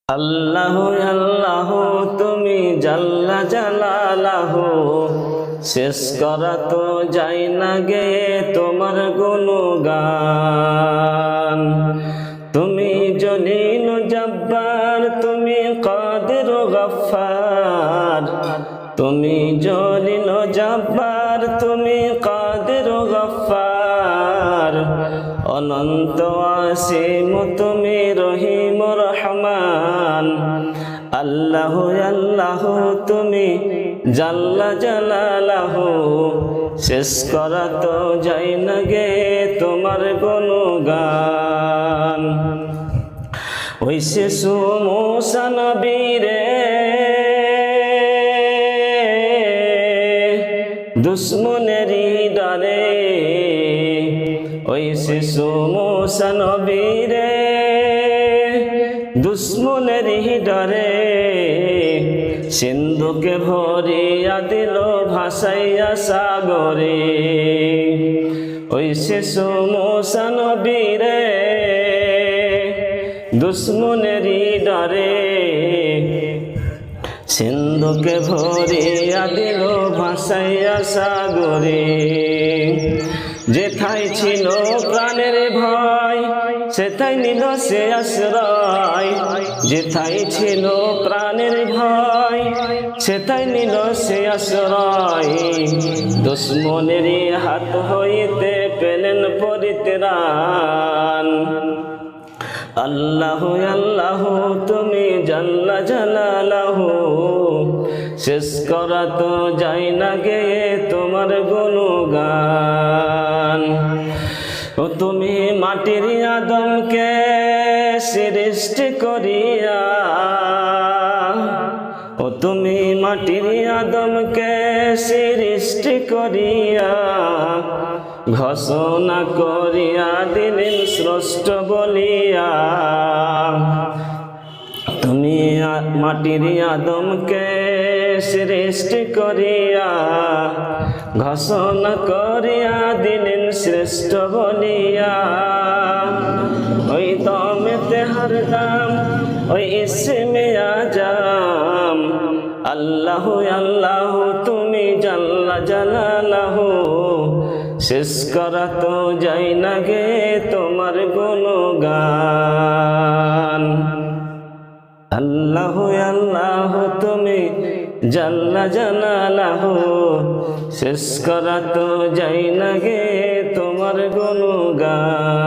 আল্লাহু আল্লাহু তুমি জাল্লা জালালাহু, শেষ করা তো যায় না গে তোমার গুণগান। তুমি জলিল জব্বার, তুমি কাদির গফফার, তুমি জলিল জব্বার, তুমি কাদির গফফার, অনন্ত আসীম তুমি রহিম রহমান। আল্লাহু আল্লাহু তুমি জাল্লা জালালাহু, শেষ করা তো যায় না গে তোমার গুণগান। ওই শিশু মুসা নবী রে দুশ্মনেরই ডরে, ওই শিশু মুসা নবী রে দুশ্মনেরই ডরে, সিন্ধুকে ভরিয়া দিল ভাসাইয়া সাগরে। ওই শিশু মুসা নবী রে দুশ্মনেরই ডরে, সিন্ধুকে ভরিয়া দিল ভাসাইয়া সাগরে। যেথায় ছিল প্রাণের ভয়, সেথায় নিল সে আশ্রয়। যেথায় ছিল প্রাণের ভয়, সেথায় নিল সে আশ্রয়। দুশ্মনের হাত হইতে পেলেন পরিত্রাণ। আল্লাহু আল্লাহু তুমি জাল্লা জালালাহু, শেষ করা তো যায় না গে তোমার গুণগান। ও তুমি মাটির আদমকে সৃষ্টি করিয়া, ও তুমি মাটির আদমকে সৃষ্টি করিয়া, ঘোষণা করিয়া দিলেন স্রষ্টা বলিয়া। তুমি মাটির আদমকে সৃষ্টি করিয়া, ঘোষণা করিয়া দিলেন শ্রেষ্ঠ বলিয়া। ওই দমেতে হরদম, ওই ইসমে আজম, আল্লাহু আল্লাহু তুমি জাল্লা জালালাহু, শেষ করা তো যায় না গে তোমার গুণগান। আল্লাহু আল্লাহু তুমি জাল্লা জালালাহু, শেষ করা তো যায় না গে তোমার গুণগান।